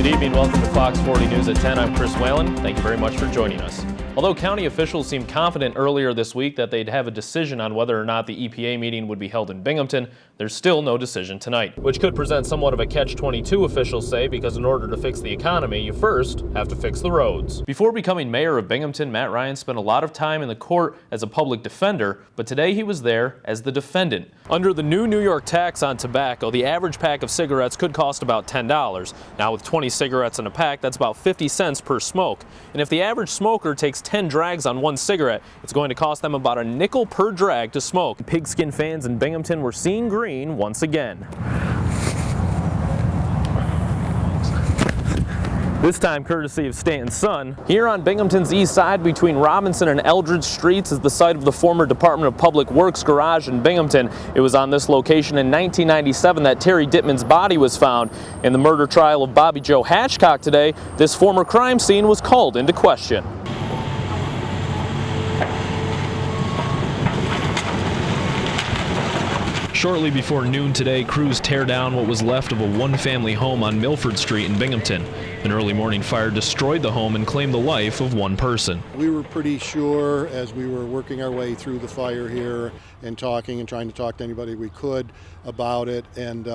Good evening. Welcome to Fox 40 News at 10. I'm Chris Whalen. Thank you very much for joining us. Although county officials seemed confident earlier this week that they'd have a decision on whether or not the EPA meeting would be held in Binghamton, there's still no decision tonight, which could present somewhat of a catch-22, officials say, because in order to fix the economy, you first have to fix the roads. Before becoming mayor of Binghamton, Matt Ryan spent a lot of time in the court as a public defender, but today he was there as the defendant. Under the new New York tax on tobacco, the average pack of cigarettes could cost about $10. Now with 20 cigarettes in a pack, that's about 50 cents per smoke. And if the average smoker takes 10 drags on one cigarette, it's going to cost them about a nickel per drag to smoke. Pigskin fans in Binghamton were seeing green once again. This time courtesy of Stanton's son. Here on Binghamton's east side between Robinson and Eldridge Streets is the site of the former Department of Public Works garage in Binghamton. It was on this location in 1997 that Terry Dittman's body was found. In the murder trial of Bobby Joe Hatchcock today, this former crime scene was called into question. Shortly before noon today, crews tear down what was left of a one-family home on Milford Street in Binghamton. An early morning fire destroyed the home and claimed the life of one person. We were pretty sure as we were working our way through the fire here and talking and trying to talk to anybody we could about it, and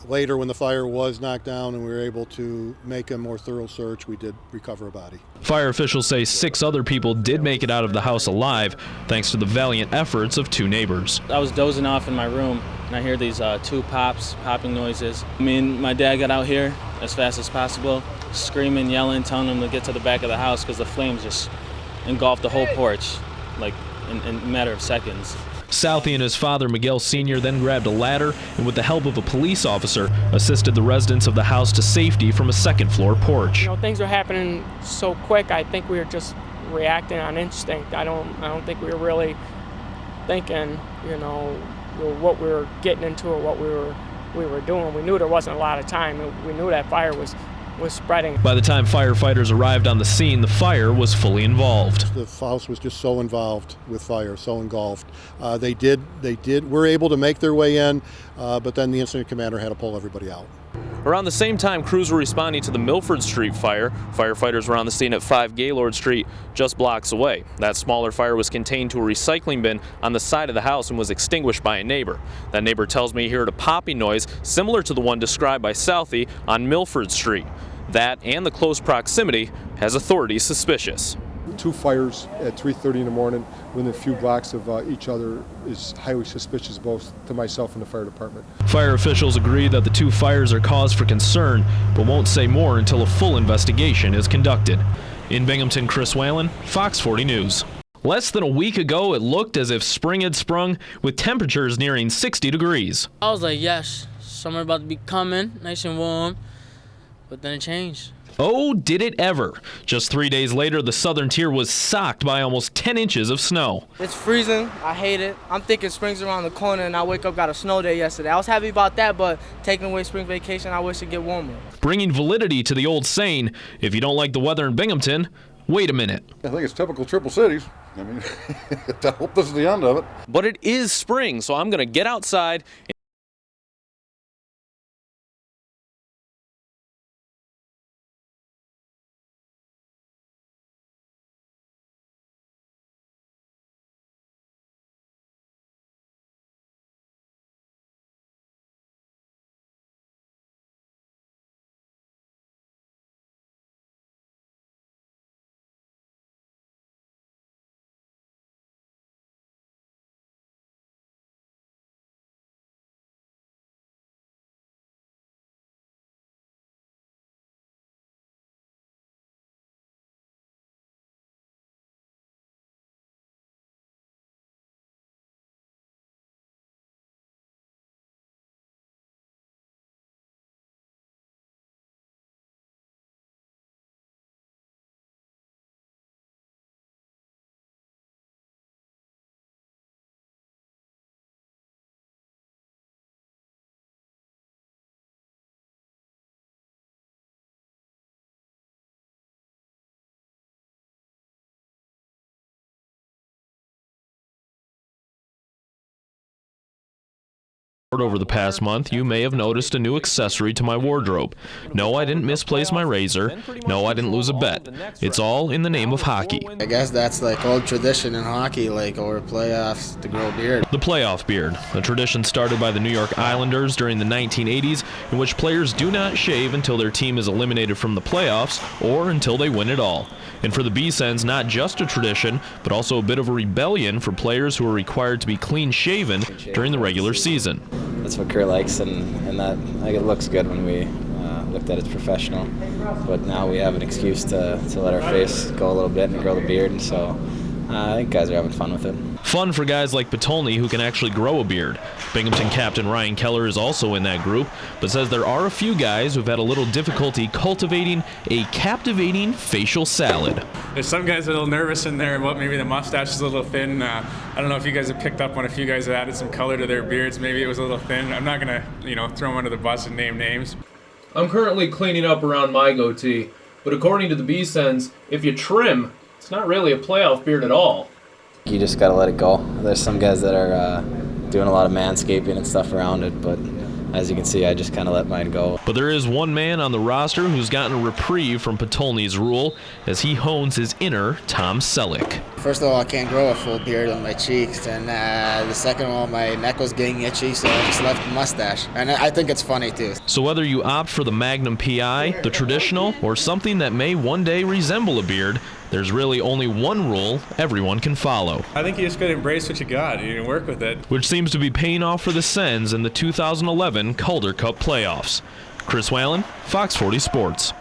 later when the fire was knocked down and we were able to make a more thorough search, we did recover a body. Fire officials say 6 other people did make it out of the house alive thanks to the valiant efforts of 2 neighbors. I was dozing off in my room and I hear these 2 popping noises. Me and my dad got out here as fast as possible, screaming, yelling, telling them to get to the back of the house because the flames just engulfed the whole porch like in a matter of seconds. Southie and his father, Miguel Sr., then grabbed a ladder and with the help of a police officer, assisted the residents of the house to safety from a second-floor porch. You know, things are happening so quick. I think we were just reacting on instinct. I don't think we were really thinking, you know, what we were getting into or what we were doing. We knew there wasn't a lot of time. We knew that fire was spreading. By the time firefighters arrived on the scene, the fire was fully involved. The house was just so involved with fire, so engulfed. They were able to make their way in, but then the incident commander had to pull everybody out. Around the same time crews were responding to the Milford Street fire, firefighters were on the scene at 5 Gaylord Street, just blocks away. That smaller fire was contained to a recycling bin on the side of the house and was extinguished by a neighbor. That neighbor tells me he heard a popping noise similar to the one described by Southie on Milford Street. That and the close proximity has authorities suspicious. 2 fires at 3:30 in the morning within a few blocks of each other is highly suspicious, both to myself and the fire department. Fire officials agree that the 2 fires are cause for concern, but won't say more until a full investigation is conducted. In Binghamton, Chris Whalen, Fox 40 News. Less than a week ago, it looked as if spring had sprung, with temperatures nearing 60 degrees. I was like, yes, summer about to be coming, nice and warm, but then it changed. Oh, did it ever. Just 3 days later, the southern tier was socked by almost 10 inches of snow. It's freezing. I hate it. I'm thinking spring's around the corner, and I wake up, got a snow day yesterday. I was happy about that, but taking away spring vacation, I wish it'd get warmer. Bringing validity to the old saying, if you don't like the weather in Binghamton, wait a minute. I think it's typical Triple Cities. I mean, I hope this is the end of it. But it is spring, so I'm going to get outside Over the past month, you may have noticed a new accessory to my wardrobe. No, I didn't misplace my razor. No, I didn't lose a bet. It's all in the name of hockey. I guess that's like old tradition in hockey, like over playoffs to grow a beard. The playoff beard, a tradition started by the New York Islanders during the 1980s, in which players do not shave until their team is eliminated from the playoffs or until they win it all. And for the B-Sens, not just a tradition, but also a bit of a rebellion for players who are required to be clean-shaven during the regular season. That's what Kerr likes, and that like, it looks good when we looked at it as professional. But now we have an excuse to let our face go a little bit and grow the beard, and so I think guys are having fun with it. Fun for guys like Patolny who can actually grow a beard. Binghamton captain Ryan Keller is also in that group, but says there are a few guys who've had a little difficulty cultivating a captivating facial salad. There's some guys a little nervous in there about maybe the mustache is a little thin. I don't know if you guys have picked up on a few guys that added some color to their beards. Maybe it was a little thin. I'm not gonna, throw them under the bus and name names. I'm currently cleaning up around my goatee, but according to the B-Sens, if you trim, it's not really a playoff beard at all. You just got to let it go. There's some guys that are doing a lot of manscaping and stuff around it, but as you can see, I just kind of let mine go. But there is one man on the roster who's gotten a reprieve from Patolny's rule as he hones his inner Tom Selleck. First of all, I can't grow a full beard on my cheeks, and the second of all, my neck was getting itchy, so I just left the mustache. And I think it's funny too. So whether you opt for the Magnum PI, the traditional, or something that may one day resemble a beard, there's really only one rule everyone can follow. I think you just got to embrace what you got. You can work with it. Which seems to be paying off for the Sens in the 2011 Calder Cup playoffs. Chris Whalen, Fox 40 Sports.